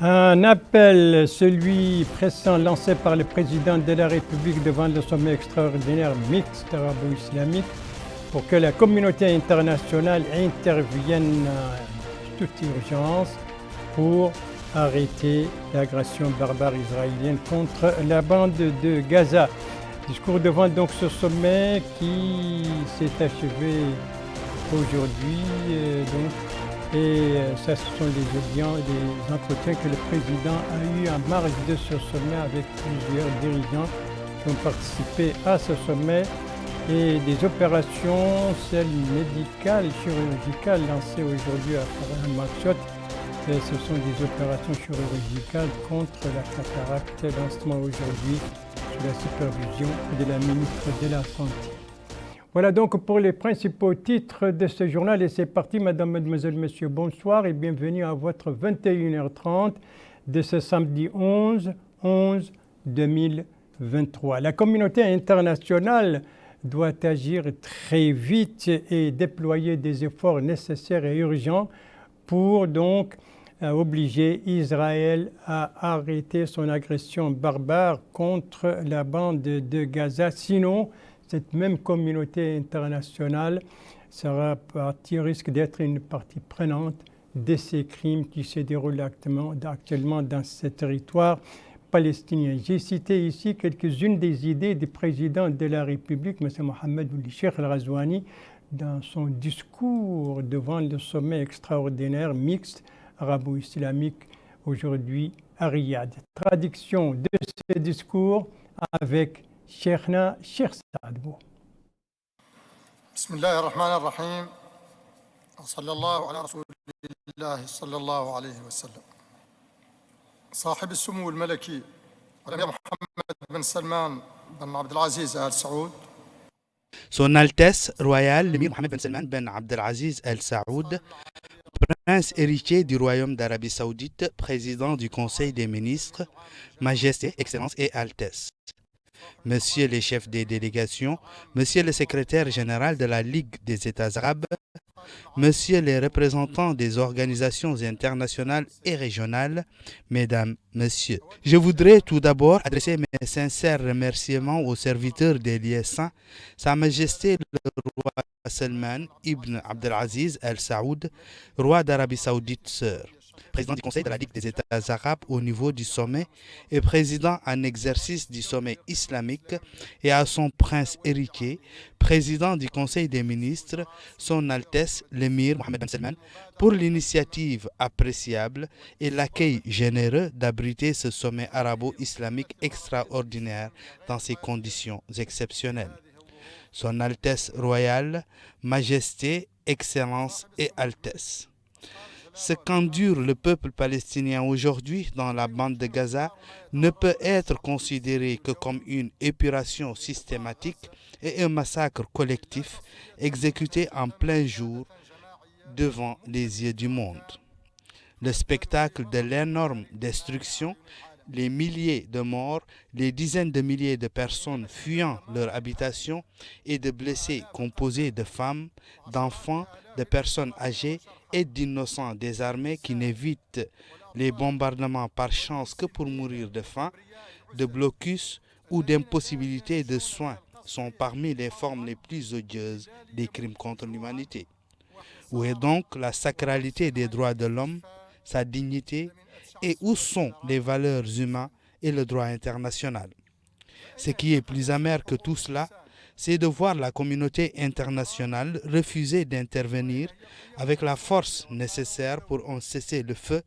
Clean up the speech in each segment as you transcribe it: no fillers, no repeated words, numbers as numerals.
Un appel, celui pressant lancé par le président de la République devant le sommet extraordinaire mixte arabo-islamique pour que la communauté internationale intervienne en toute urgence pour arrêter l'agression barbare israélienne contre la bande de Gaza. Discours devant donc ce sommet qui s'est achevé aujourd'hui. Et ça, ce sont des entretiens que le président a eu en marge de ce sommet avec plusieurs dirigeants qui ont participé à ce sommet et des opérations, celles médicales et chirurgicales lancées aujourd'hui à Nouakchott. Ce sont des opérations chirurgicales contre la cataracte lancement aujourd'hui sous la supervision de la ministre de la Santé. Voilà donc pour les principaux titres de ce journal et c'est parti, Madame, Mademoiselle, Monsieur, bonsoir et bienvenue à votre 21h30 de ce samedi 11/11/2023. La communauté internationale doit agir très vite et déployer des efforts nécessaires et urgents pour donc obliger Israël à arrêter son agression barbare contre la bande de Gaza. Sinon, cette même communauté internationale risque d'être une partie prenante de ces crimes qui se déroulent actuellement dans ce territoire palestinien. J'ai cité ici quelques-unes des idées du président de la République, M. Mohamed Ould Cheikh Al-Ghazouani, dans son discours devant le sommet extraordinaire mixte arabo-islamique aujourd'hui à Riyad. Traduction de ce discours avec شيخنا الشيخ سعد بو. بسم الله الرحمن الرحيم وصلى الله على رسول الله صلى الله عليه وسلم. صاحب السمو الملكي الأمير محمد بن سلمان بن عبد العزيز آل سعود. Son Altesse royale, l'émir Mohamed Ben Salman Ben Abdelaziz Al Saoud, prince héritier du royaume d'Arabie Saoudite, président du Conseil des ministres, Majesté, Excellence et Altesse. Monsieur les chefs des délégations, Monsieur le secrétaire général de la Ligue des États arabes, Monsieur les représentants des organisations internationales et régionales, Mesdames, Messieurs. Je voudrais tout d'abord adresser mes sincères remerciements aux serviteurs des lieux saints, Sa Majesté le roi Salman ibn Abdelaziz Al Saoud, roi d'Arabie Saoudite sœur, président du Conseil de la Ligue des États arabes au niveau du sommet et président en exercice du sommet islamique, et à son prince héritier, président du Conseil des ministres, son Altesse l'émir Mohamed Ben Salman, pour l'initiative appréciable et l'accueil généreux d'abriter ce sommet arabo-islamique extraordinaire dans ces conditions exceptionnelles. Son Altesse royale, Majesté, Excellence et Altesse. Ce qu'endure le peuple palestinien aujourd'hui dans la bande de Gaza ne peut être considéré que comme une épuration systématique et un massacre collectif exécuté en plein jour devant les yeux du monde. Le spectacle de l'énorme destruction, les milliers de morts, les dizaines de milliers de personnes fuyant leur habitation et de blessés composés de femmes, d'enfants, de personnes âgées et d'innocents désarmés qui n'évitent les bombardements par chance que pour mourir de faim, de blocus ou d'impossibilité de soins sont parmi les formes les plus odieuses des crimes contre l'humanité. Où est donc la sacralité des droits de l'homme, sa dignité, et où sont les valeurs humaines et le droit international? Ce qui est plus amer que tout cela, c'est de voir la communauté internationale refuser d'intervenir avec la force nécessaire pour un cessez-le-feu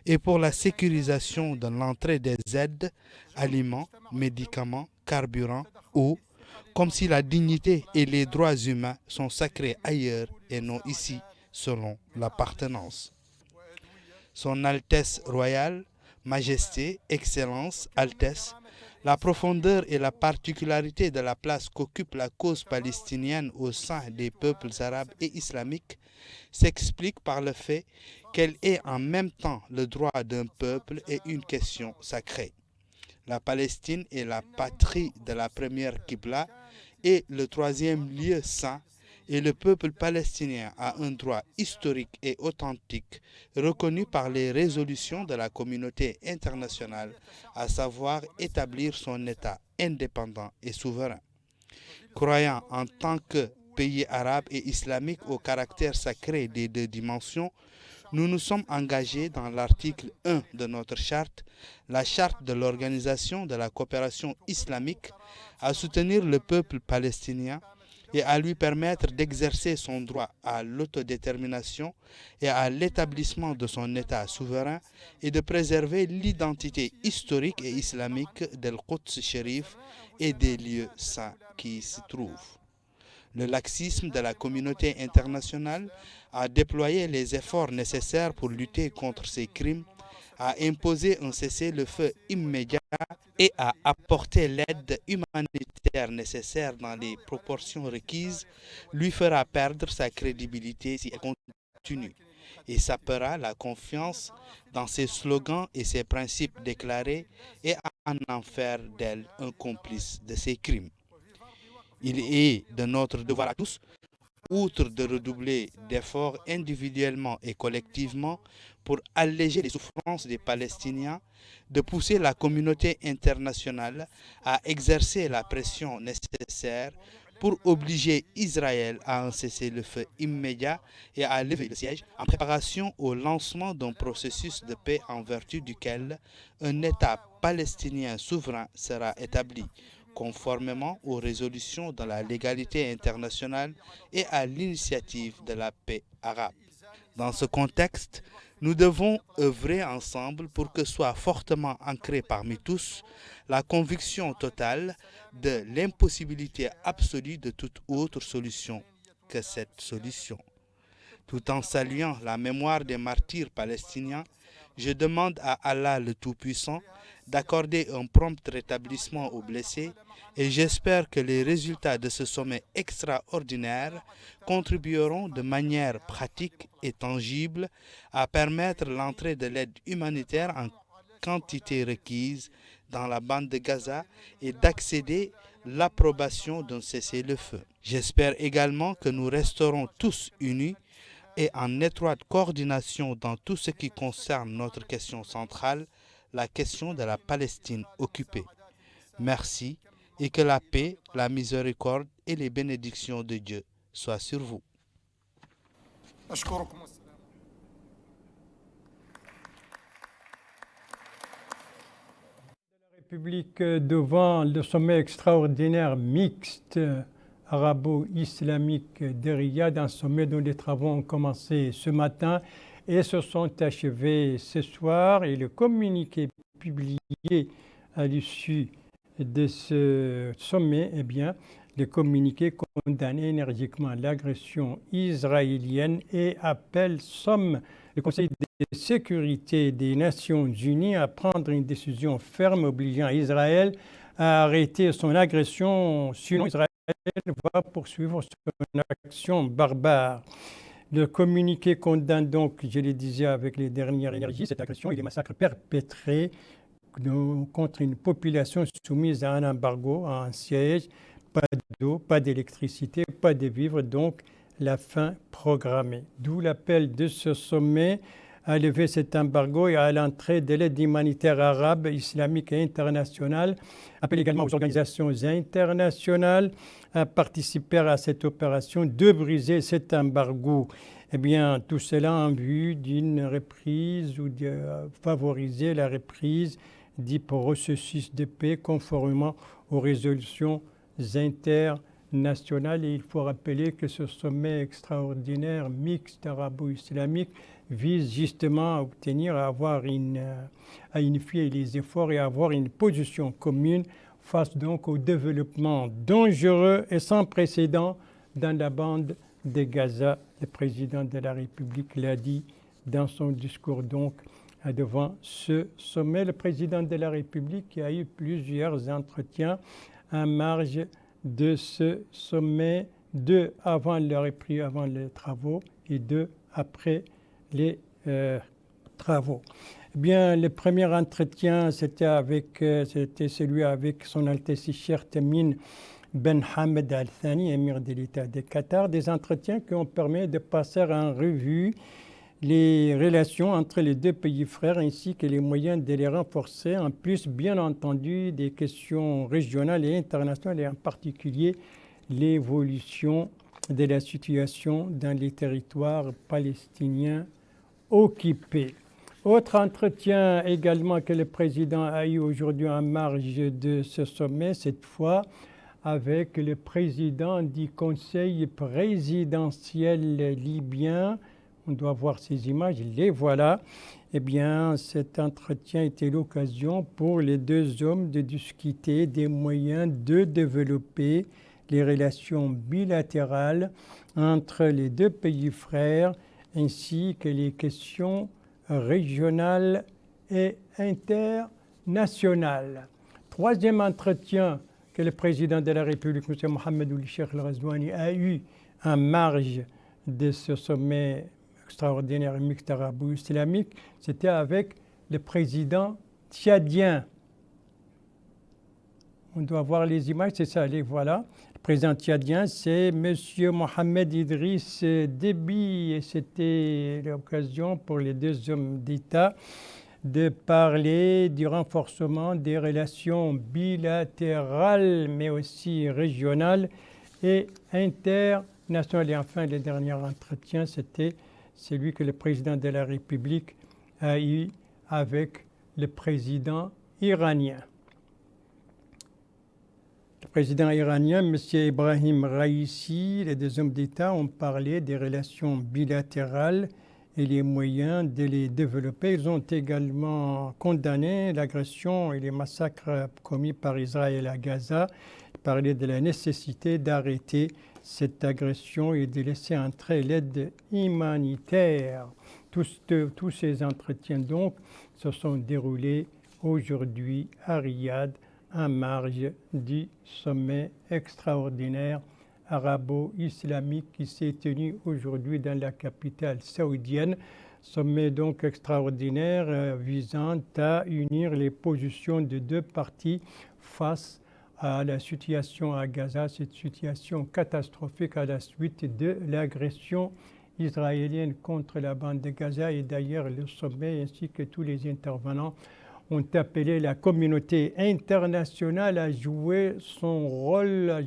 et pour la sécurisation de l'entrée des aides, aliments, médicaments, carburants, eau, comme si la dignité et les droits humains sont sacrés ailleurs et non ici, selon l'appartenance. Son Altesse royale, Majesté, Excellence, Altesse, la profondeur et la particularité de la place qu'occupe la cause palestinienne au sein des peuples arabes et islamiques s'explique par le fait qu'elle est en même temps le droit d'un peuple et une question sacrée. La Palestine est la patrie de la première Qibla et le troisième lieu saint et le peuple palestinien a un droit historique et authentique reconnu par les résolutions de la communauté internationale, à savoir établir son État indépendant et souverain. Croyant en tant que pays arabe et islamique au caractère sacré des deux dimensions, nous nous sommes engagés dans l'article 1 de notre charte, la charte de l'Organisation de la coopération islamique, à soutenir le peuple palestinien et à lui permettre d'exercer son droit à l'autodétermination et à l'établissement de son État souverain et de préserver l'identité historique et islamique d'Al-Quds Sharif et des lieux saints qui y se trouvent. Le laxisme de la communauté internationale a déployé les efforts nécessaires pour lutter contre ces crimes, a imposé un cessez-le-feu immédiat et a apporté l'aide humanitaire nécessaire dans les proportions requises, lui fera perdre sa crédibilité si elle continue et sapera la confiance dans ses slogans et ses principes déclarés et en faire d'elle un complice de ces crimes. Il est de notre devoir à tous, outre de redoubler d'efforts individuellement et collectivement pour alléger les souffrances des Palestiniens, de pousser la communauté internationale à exercer la pression nécessaire pour obliger Israël à un cessez-le-feu immédiat et à lever le siège en préparation au lancement d'un processus de paix en vertu duquel un État palestinien souverain sera établi, conformément aux résolutions de la légalité internationale et à l'initiative de la paix arabe. Dans ce contexte, nous devons œuvrer ensemble pour que soit fortement ancrée parmi tous la conviction totale de l'impossibilité absolue de toute autre solution que cette solution. Tout en saluant la mémoire des martyrs palestiniens, je demande à Allah le Tout-Puissant d'accorder un prompt rétablissement aux blessés et j'espère que les résultats de ce sommet extraordinaire contribueront de manière pratique et tangible à permettre l'entrée de l'aide humanitaire en quantité requise dans la bande de Gaza et d'accéder l'approbation d'un cessez-le-feu. J'espère également que nous resterons tous unis et en étroite coordination dans tout ce qui concerne notre question centrale, la question de la Palestine occupée. Merci et que la paix, la miséricorde et les bénédictions de Dieu soient sur vous. République devant le sommet extraordinaire mixte arabo-islamique de Riyad, un sommet dont les travaux ont commencé ce matin et se sont achevés ce soir. Et le communiqué publié à l'issue de ce sommet, eh bien, le communiqué condamne énergiquement l'agression israélienne et appelle somme le Conseil de sécurité des Nations Unies à prendre une décision ferme obligeant Israël à arrêter son agression, sinon Israël va poursuivre son action barbare. Le communiqué condamne donc, je le disais avec les dernières énergies, cette agression et les massacres perpétrés contre une population soumise à un embargo, à un siège, pas d'eau, pas d'électricité, pas de vivres, donc la fin programmée. D'où l'appel de ce sommet à lever cet embargo et à l'entrée de l'aide humanitaire arabe, islamique et internationale. Appelle également aux organisations internationales à participer à cette opération de briser cet embargo. Eh bien, tout cela en vue d'une reprise ou de favoriser la reprise du processus de paix conformément aux résolutions internationales. Et il faut rappeler que ce sommet extraordinaire mixte arabo-islamique vise justement à obtenir, à unifier les efforts et à avoir une position commune face donc au développement dangereux et sans précédent dans la bande de Gaza. Le président de la République l'a dit dans son discours donc devant ce sommet. Le président de la République a eu plusieurs entretiens en marge de ce sommet, deux avant les travaux et deux après les travaux. Eh bien, le premier entretien, c'était celui avec Son Altesse Cheikh Tamim Ben Hamed Al Thani, émir de l'État de Qatar, des entretiens qui ont permis de passer en revue les relations entre les deux pays frères ainsi que les moyens de les renforcer, en plus bien entendu des questions régionales et internationales et en particulier l'évolution de la situation dans les territoires palestiniens occupés. Autre entretien également que le président a eu aujourd'hui en marge de ce sommet, cette fois avec le président du Conseil présidentiel libyen. On doit voir ces images, les voilà. Eh bien, cet entretien était l'occasion pour les deux hommes de discuter des moyens de développer les relations bilatérales entre les deux pays frères, ainsi que les questions régionales et internationales. Troisième entretien que le président de la République, M. Mohamed Ould Cheikh Al Ghazouani, a eu en marge de ce sommet extraordinaire mixte arabo-islamique, c'était avec le président tchadien. On doit voir les images, c'est ça, les voilà. Le président tchadien, c'est M. Mohamed Idriss Déby, et c'était l'occasion pour les deux hommes d'État de parler du renforcement des relations bilatérales, mais aussi régionales et internationales. Et enfin, le dernier entretien, c'était celui que le président de la République a eu avec le président iranien. Le président iranien, M. Ebrahim Raïssi, les deux hommes d'État ont parlé des relations bilatérales et les moyens de les développer. Ils ont également condamné l'agression et les massacres commis par Israël à Gaza. Ils parlaient de la nécessité d'arrêter cette agression et de laisser entrer l'aide humanitaire. Tous ces entretiens donc se sont déroulés aujourd'hui à Riyad en marge du sommet extraordinaire arabo-islamique qui s'est tenu aujourd'hui dans la capitale saoudienne. Sommet donc extraordinaire visant à unir les positions de deux parties face à la situation à Gaza, cette situation catastrophique à la suite de l'agression israélienne contre la bande de Gaza. Et d'ailleurs, le sommet ainsi que tous les intervenants ont appelé la communauté internationale à jouer son rôle,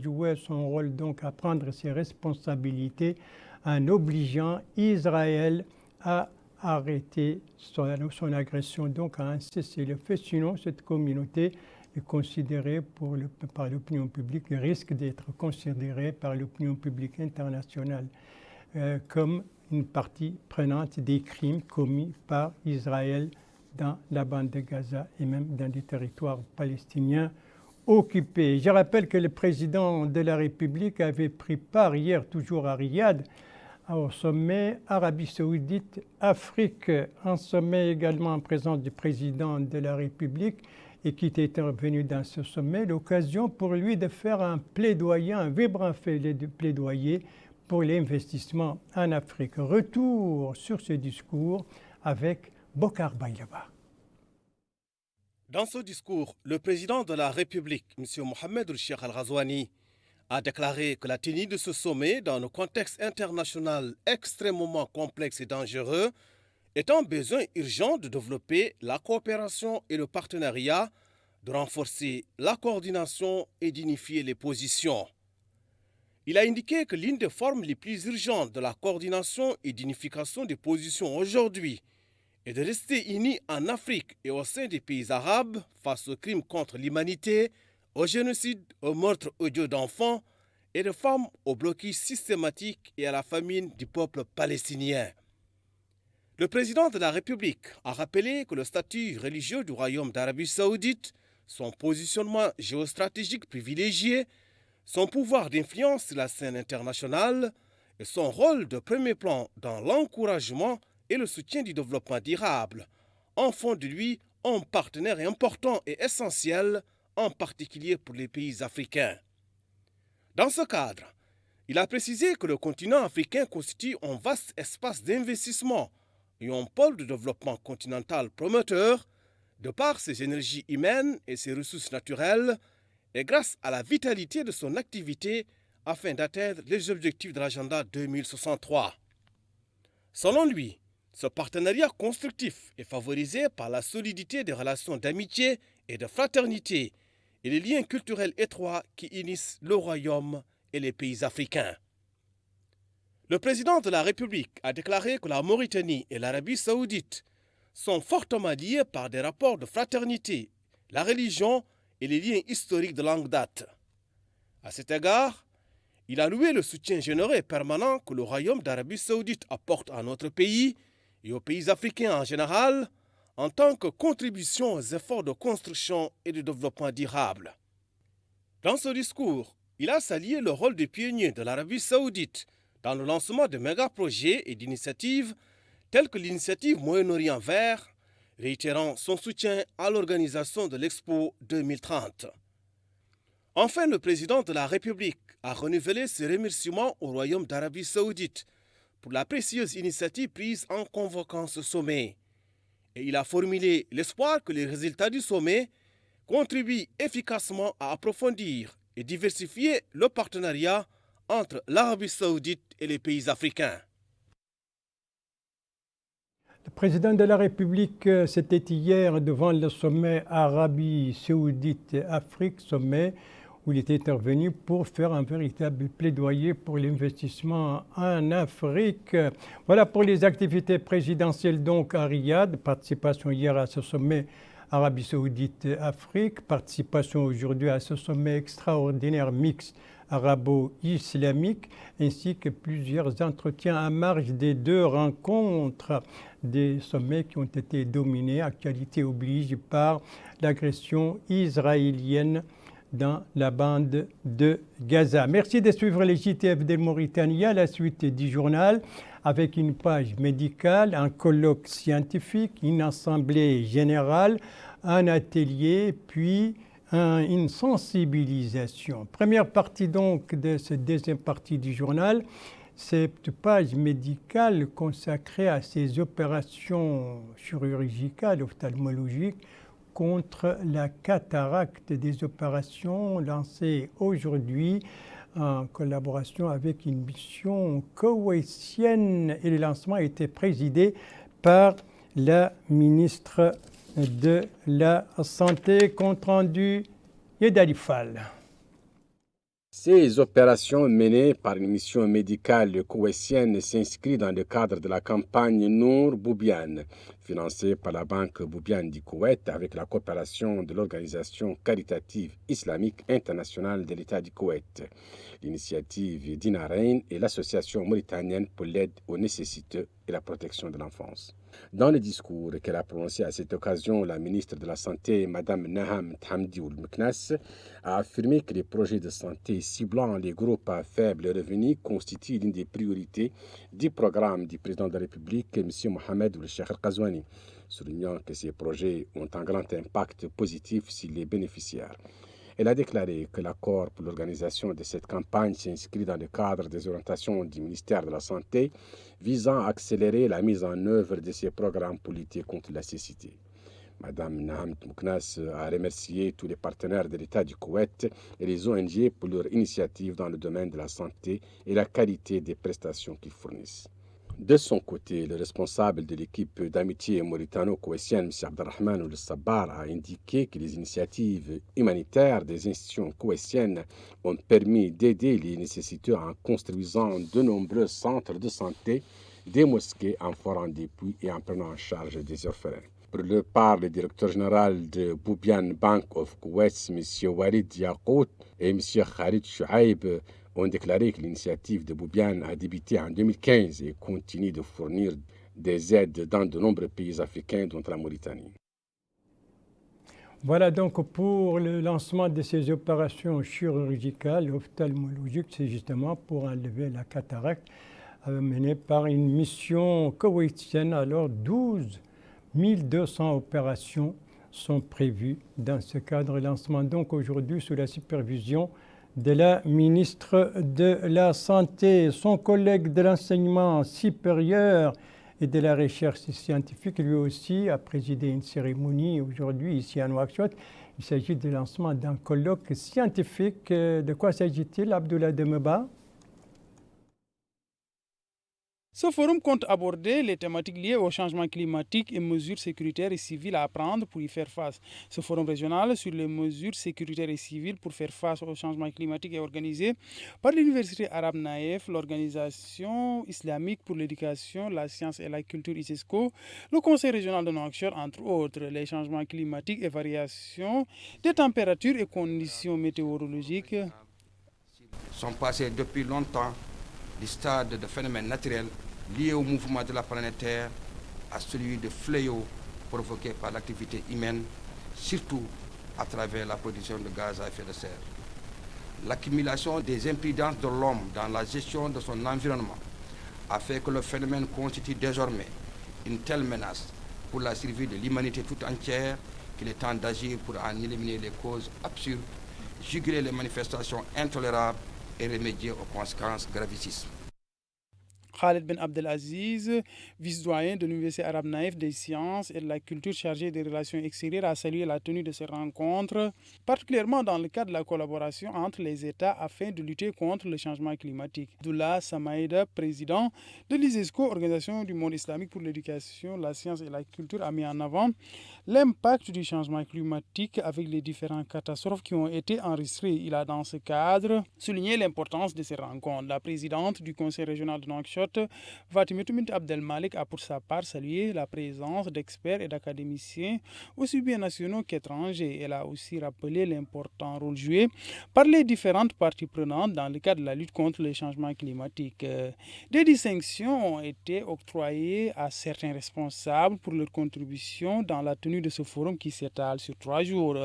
donc à prendre ses responsabilités en obligeant Israël à arrêter son agression, donc à un cessez-le-feu. Sinon, cette communauté est considérée par l'opinion publique, risque d'être considérée par l'opinion publique internationale comme une partie prenante des crimes commis par Israël dans la bande de Gaza et même dans des territoires palestiniens occupés. Je rappelle que le président de la République avait pris part hier, toujours à Riyad, au sommet Arabie Saoudite-Afrique, un sommet également en présence du président de la République et qui était intervenu dans ce sommet, l'occasion pour lui de faire un plaidoyer, un vibrant plaidoyer pour l'investissement en Afrique. Retour sur ce discours avec Bokar Baylaba. Dans ce discours, le président de la République, M. Mohamed Ould Cheikh Al Ghazouani, a déclaré que la tenue de ce sommet dans un contexte international extrêmement complexe et dangereux est un besoin urgent de développer la coopération et le partenariat, de renforcer la coordination et d'unifier les positions. Il a indiqué que l'une des formes les plus urgentes de la coordination et d'unification des positions aujourd'hui est de rester unis en Afrique et au sein des pays arabes face aux crimes contre l'humanité, au génocide, aux meurtres odieux d'enfants et de femmes, au blocus systématique et à la famine du peuple palestinien. Le président de la République a rappelé que le statut religieux du Royaume d'Arabie Saoudite, son positionnement géostratégique privilégié, son pouvoir d'influence sur la scène internationale et son rôle de premier plan dans l'encouragement et le soutien du développement durable en font de lui un partenaire important et essentiel, en particulier pour les pays africains. Dans ce cadre, il a précisé que le continent africain constitue un vaste espace d'investissement et un pôle de développement continental prometteur de par ses énergies humaines et ses ressources naturelles, et grâce à la vitalité de son activité afin d'atteindre les objectifs de l'agenda 2063. Selon lui, ce partenariat constructif est favorisé par la solidité des relations d'amitié et de fraternité et les liens culturels étroits qui unissent le Royaume et les pays africains. Le président de la République a déclaré que la Mauritanie et l'Arabie saoudite sont fortement liés par des rapports de fraternité, la religion et les liens historiques de longue date. À cet égard, il a loué le soutien généreux et permanent que le Royaume d'Arabie saoudite apporte à notre pays et aux pays africains en général en tant que contribution aux efforts de construction et de développement durable. Dans ce discours, il a salué le rôle des pionniers de l'Arabie saoudite dans le lancement de méga-projets et d'initiatives telles que l'initiative Moyen-Orient Vert, réitérant son soutien à l'organisation de l'Expo 2030. Enfin, le président de la République a renouvelé ses remerciements au Royaume d'Arabie saoudite pour la précieuse initiative prise en convoquant ce sommet. Et il a formulé l'espoir que les résultats du sommet contribuent efficacement à approfondir et diversifier le partenariat entre l'Arabie saoudite et les pays africains. Le président de la République, c'était hier devant le sommet Arabie saoudite-Afrique, sommet où il était intervenu pour faire un véritable plaidoyer pour l'investissement en Afrique. Voilà pour les activités présidentielles donc à Riyad, participation hier à ce sommet Arabie saoudite-Afrique, participation aujourd'hui à ce sommet extraordinaire mixte arabo-islamique, ainsi que plusieurs entretiens à marge des deux rencontres, des sommets qui ont été dominés, actualité oblige, par l'agression israélienne dans la bande de Gaza. Merci de suivre les JTF de Mauritanie à la suite du journal avec une page médicale, un colloque scientifique, une assemblée générale, un atelier, puis une sensibilisation. Première partie donc de cette deuxième partie du journal, cette page médicale consacrée à ces opérations chirurgicales, ophtalmologiques, contre la cataracte, des opérations lancées aujourd'hui en collaboration avec une mission koweïtienne. Et le lancement a été présidé par la ministre de la Santé. Compte rendu, Yedali Fall. Ces opérations menées par une mission médicale koweïtienne s'inscrivent dans le cadre de la campagne Nour Boubiane, financée par la Banque Boubiane du Koweït avec la coopération de l'Organisation caritative islamique internationale de l'État du Koweït, l'initiative Dinarain et l'Association mauritanienne pour l'aide aux nécessiteux et la protection de l'enfance. Dans le discours qu'elle a prononcé à cette occasion, la ministre de la Santé, Mme Naham Thamdi Ould Meknas, a affirmé que les projets de santé ciblant les groupes à faible revenu constituent l'une des priorités du programme du président de la République, M. Mohamed Ould Cheikh Al-Ghazouani, soulignant que ces projets ont un grand impact positif sur les bénéficiaires. Elle a déclaré que l'accord pour l'organisation de cette campagne s'inscrit dans le cadre des orientations du ministère de la Santé visant à accélérer la mise en œuvre de ces programmes pour lutter contre la cécité. Mme Naham Meknas a remercié tous les partenaires de l'État du Koweït et les ONG pour leur initiative dans le domaine de la santé et la qualité des prestations qu'ils fournissent. De son côté, le responsable de l'équipe d'amitié mauritano-koweïtienne, M. Abdelrahman Ould Sabbar, a indiqué que les initiatives humanitaires des institutions koweïtiennes ont permis d'aider les nécessiteux en construisant de nombreux centres de santé, des mosquées, en forant des puits et en prenant en charge des orphelins. Pour leur part, le directeur général de Boubiane Bank of Kuwait, M. Walid Yakout et M. Khalid Chouaib, ont déclaré que l'initiative de Boubiane a débuté en 2015 et continue de fournir des aides dans de nombreux pays africains, dont la Mauritanie. Voilà donc pour le lancement de ces opérations chirurgicales, ophtalmologiques, c'est justement pour enlever la cataracte menée par une mission koweïtienne. Alors 12 200 opérations sont prévues dans ce cadre. Lancement donc aujourd'hui sous la supervision de la ministre de la Santé. Son collègue de l'enseignement supérieur et de la recherche scientifique, lui aussi, a présidé une cérémonie aujourd'hui ici à Nouakchott Il s'agit du lancement d'un colloque scientifique. De quoi s'agit-il, Abdoulaye Demeba? Ce forum compte aborder les thématiques liées au changement climatique et mesures sécuritaires et civiles à prendre pour y faire face. Ce forum régional sur les mesures sécuritaires et civiles pour faire face au changement climatique est organisé par l'Université arabe Naïf, l'Organisation islamique pour l'éducation, la science et la culture ISESCO, le Conseil régional de Nouakchott, entre autres. Les changements climatiques et variations des températures et conditions météorologiques sont passés depuis longtemps du stade de phénomènes naturels liés au mouvement de la planète Terre à celui de fléaux provoqués par l'activité humaine, surtout à travers la production de gaz à effet de serre. L'accumulation des imprudences de l'homme dans la gestion de son environnement a fait que le phénomène constitue désormais une telle menace pour la survie de l'humanité toute entière qu'il est temps d'agir pour en éliminer les causes absurdes, juguler les manifestations intolérables et remédier aux conséquences gravissimes. Khaled Ben Abdelaziz, vice-doyen de l'Université arabe Naïf des sciences et de la culture chargée des relations extérieures, a salué la tenue de ces rencontres, particulièrement dans le cadre de la collaboration entre les États afin de lutter contre le changement climatique. Abdullah Samaïda, président de l'ISESCO, Organisation du monde islamique pour l'éducation, la science et la culture, a mis en avant l'impact du changement climatique avec les différentes catastrophes qui ont été enregistrées. Il a dans ce cadre souligné l'importance de ces rencontres. La présidente du Conseil régional de Nouakchott, Fatimata Bint Abdelmalik, a pour sa part salué la présence d'experts et d'académiciens aussi bien nationaux qu'étrangers. Elle a aussi rappelé l'important rôle joué par les différentes parties prenantes dans le cadre de la lutte contre le changement climatique. Des distinctions ont été octroyées à certains responsables pour leur contribution dans la tenue de ce forum qui s'étale sur 3 jours.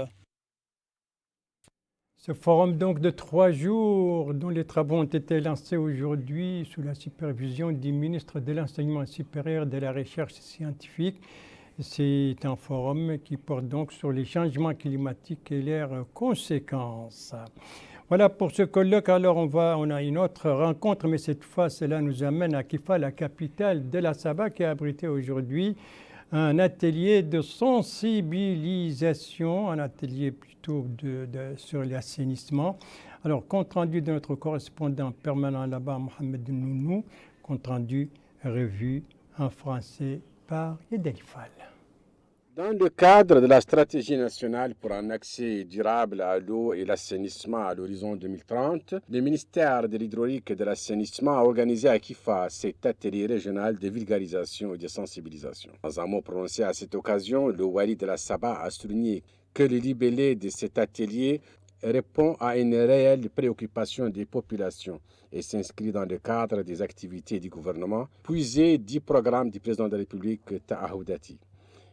Ce forum donc de 3 jours dont les travaux ont été lancés aujourd'hui sous la supervision du ministre de l'Enseignement supérieur et de la Recherche scientifique. C'est un forum qui porte donc sur les changements climatiques et leurs conséquences. Voilà pour ce colloque. Alors on a une autre rencontre, mais cette fois cela nous amène à Kifa, la capitale de la Saba, qui a abrité aujourd'hui un atelier de sensibilisation, un atelier plutôt sur l'assainissement. Alors, compte rendu de notre correspondant permanent là-bas, Mohamed Nounou, compte rendu revu en français par Yedel Fall. Dans le cadre de la stratégie nationale pour un accès durable à l'eau et l'assainissement à l'horizon 2030, le ministère de l'Hydraulique et de l'Assainissement a organisé à Kifa cet atelier régional de vulgarisation et de sensibilisation. Dans un mot prononcé à cette occasion, le Wali de la Saba a souligné que le libellé de cet atelier répond à une réelle préoccupation des populations et s'inscrit dans le cadre des activités du gouvernement, puisé du programme du président de la République Ta'ahoudati.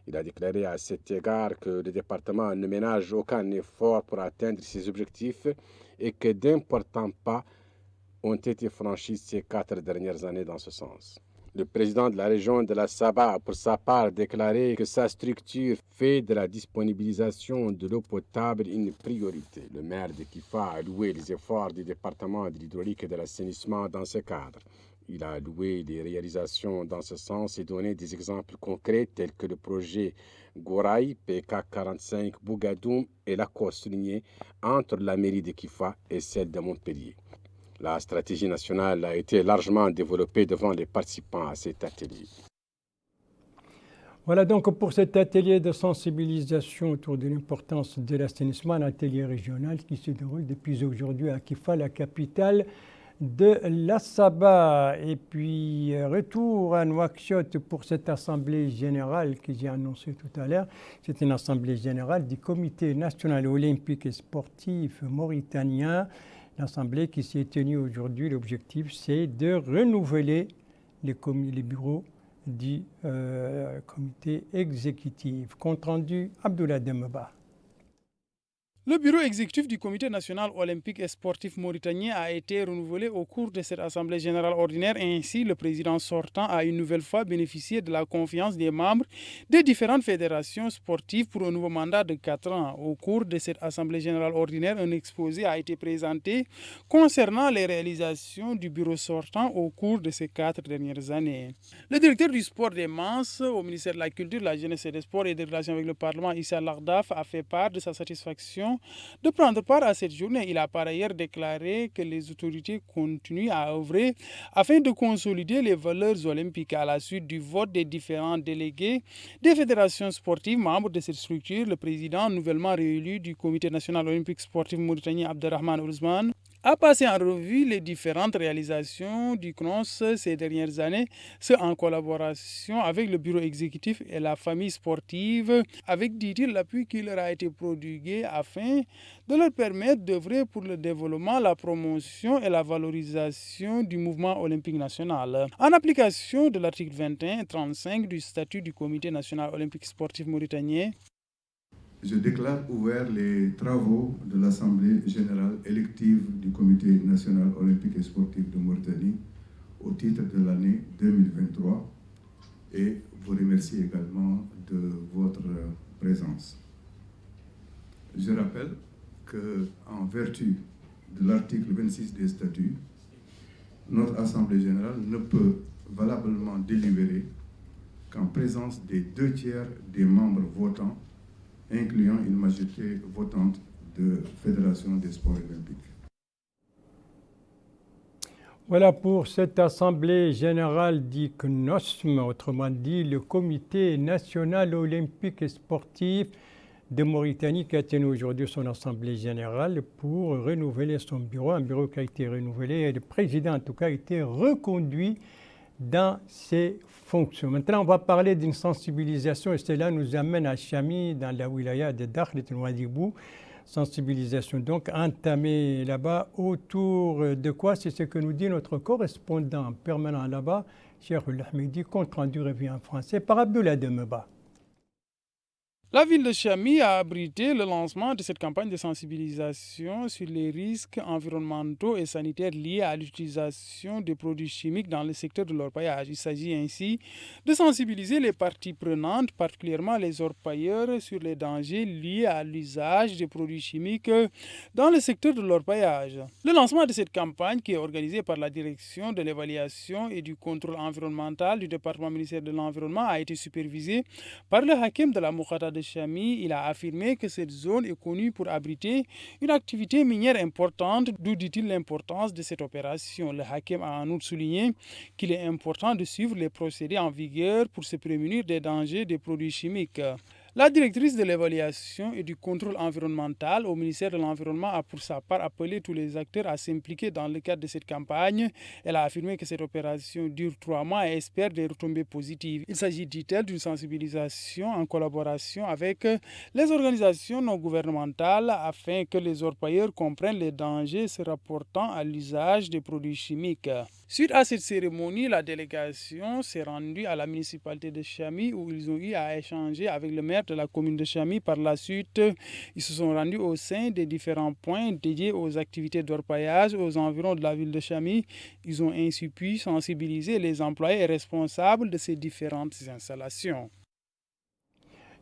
Il a déclaré à cet égard que le département ne ménage aucun effort pour atteindre ses objectifs et que d'importants pas ont été franchis ces 4 dernières années dans ce sens. Le président de la région de la Saba a pour sa part déclaré que sa structure fait de la disponibilisation de l'eau potable une priorité. Le maire de Kifa a loué les efforts du département de l'hydraulique et de l'assainissement dans ce cadre. Il a loué les réalisations dans ce sens et donné des exemples concrets tels que le projet Gouraï, PK45 Bougadoum et l'accord souligné entre la mairie de Kifa et celle de Montpellier. La stratégie nationale a été largement développée devant les participants à cet atelier. Voilà donc pour cet atelier de sensibilisation autour de l'importance de l'assainissement, un atelier régional qui se déroule depuis aujourd'hui à Kifa, la capitale de la Saba. Et puis retour à Nouakchott pour cette assemblée générale que j'ai annoncée tout à l'heure. C'est une assemblée générale du Comité national olympique et sportif mauritanien. L'assemblée qui s'est tenue aujourd'hui, l'objectif c'est de renouveler les bureaux du comité exécutif. Compte rendu, Abdoulaye Demeba. Le bureau exécutif du Comité national olympique et sportif mauritanien a été renouvelé au cours de cette assemblée générale ordinaire. Ainsi, le président sortant a une nouvelle fois bénéficié de la confiance des membres des différentes fédérations sportives pour un nouveau mandat de 4 ans. Au cours de cette assemblée générale ordinaire, un exposé a été présenté concernant les réalisations du bureau sortant au cours de ces 4 dernières années. Le directeur du sport des masses au ministère de la Culture, de la Jeunesse et des Sports et des Relations avec le Parlement, Issa Lardaf, a fait part de sa satisfaction de prendre part à cette journée. Il a par ailleurs déclaré que les autorités continuent à œuvrer afin de consolider les valeurs olympiques. À la suite du vote des différents délégués des fédérations sportives membres de cette structure, le président nouvellement réélu du Comité national olympique sportif mauritanien, Abderrahmane Ousmane, a passé en revue les différentes réalisations du CNOS ces dernières années, ce en collaboration avec le bureau exécutif et la famille sportive, avec, dit-il, l'appui qui leur a été prodigué afin de leur permettre d'œuvrer pour le développement, la promotion et la valorisation du mouvement olympique national. En application de l'article 21 et 35 du statut du Comité national olympique sportif mauritanien, je déclare ouverts les travaux de l'Assemblée générale élective du Comité national olympique et sportif de Mauritanie au titre de l'année 2023 et vous remercie également de votre présence. Je rappelle qu'en vertu de l'article 26 des statuts, notre Assemblée générale ne peut valablement délibérer qu'en présence des 2/3 des membres votants, incluant une majorité votante de Fédération des sports olympiques. Voilà pour cette assemblée générale du CNOSM, autrement dit le Comité national olympique et sportif de Mauritanie, qui a tenu aujourd'hui son assemblée générale pour renouveler son bureau, un bureau qui a été renouvelé et le président en tout cas a été reconduit dans ses fonctions. Maintenant, on va parler d'une sensibilisation et cela nous amène à Chami, dans la wilaya de Dakhlet Nouadhibou. Sensibilisation donc entamée là-bas autour de quoi? C'est ce que nous dit notre correspondant permanent là-bas, Cheikh Ahmedi, compte rendu revue en français par Abdoulaye Demeba. La ville de Chami a abrité le lancement de cette campagne de sensibilisation sur les risques environnementaux et sanitaires liés à l'utilisation des produits chimiques dans le secteur de l'orpaillage. Il s'agit ainsi de sensibiliser les parties prenantes, particulièrement les orpailleurs, sur les dangers liés à l'usage des produits chimiques dans le secteur de l'orpaillage. Le lancement de cette campagne, qui est organisée par la direction de l'évaluation et du contrôle environnemental du département ministère de l'Environnement, a été supervisé par le hakim de la Moukhata de Chami. Il a affirmé que cette zone est connue pour abriter une activité minière importante, d'où dit-il l'importance de cette opération. Le hakim a en outre souligné qu'il est important de suivre les procédés en vigueur pour se prémunir des dangers des produits chimiques. La directrice de l'évaluation et du contrôle environnemental au ministère de l'Environnement a pour sa part appelé tous les acteurs à s'impliquer dans le cadre de cette campagne. Elle a affirmé que cette opération dure 3 mois et espère des retombées positives. Il s'agit, dit-elle, d'une sensibilisation en collaboration avec les organisations non gouvernementales afin que les orpailleurs comprennent les dangers se rapportant à l'usage des produits chimiques. Suite à cette cérémonie, la délégation s'est rendue à la municipalité de Chami où ils ont eu à échanger avec le maire de la commune de Chami. Par la suite, ils se sont rendus au sein des différents points dédiés aux activités d'orpaillage aux environs de la ville de Chami. Ils ont ainsi pu sensibiliser les employés et responsables de ces différentes installations.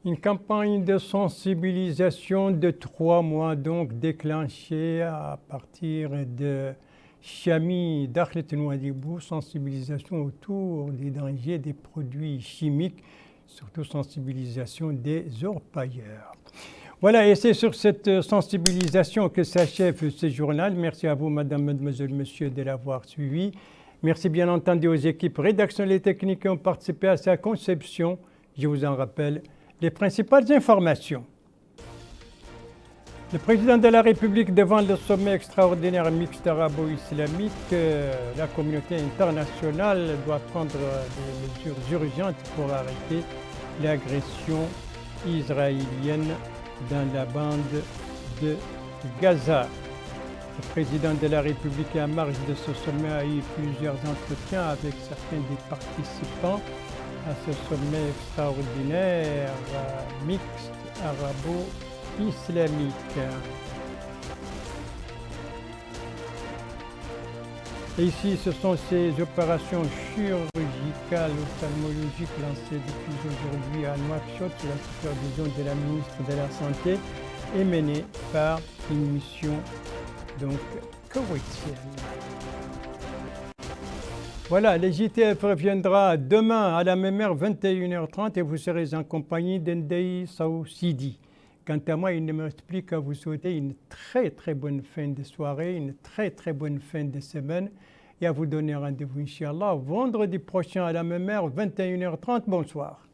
Une campagne de sensibilisation de 3 mois donc déclenchée à partir de Chami, Dakhlet Nouadhibou, sensibilisation autour des dangers des produits chimiques, surtout sensibilisation des orpailleurs. Voilà, et c'est sur cette sensibilisation que s'achève ce journal. Merci à vous, madame, mademoiselle, monsieur, de l'avoir suivi. Merci bien entendu aux équipes rédactionnelles et techniques qui ont participé à sa conception. Je vous en rappelle les principales informations. Le président de la République devant le sommet extraordinaire mixte arabo-islamique, la communauté internationale doit prendre des mesures urgentes pour arrêter l'agression israélienne dans la bande de Gaza. Le président de la République, en marge de ce sommet, a eu plusieurs entretiens avec certains des participants à ce sommet extraordinaire mixte arabo-islamique. islamique. Et ici, ce sont ces opérations chirurgicales ophtalmologiques lancées depuis aujourd'hui à Nouakchott sous la supervision de la ministre de la Santé et menées par une mission donc koweïtienne. Voilà, le JTF reviendra demain à la même heure, 21h30, et vous serez en compagnie d'Endei Saou Sidi. Quant à moi, il ne me reste plus qu'à vous souhaiter une très très bonne fin de soirée, une très très bonne fin de semaine, et à vous donner rendez-vous, Inch'Allah, vendredi prochain à la même heure, 21h30. Bonsoir.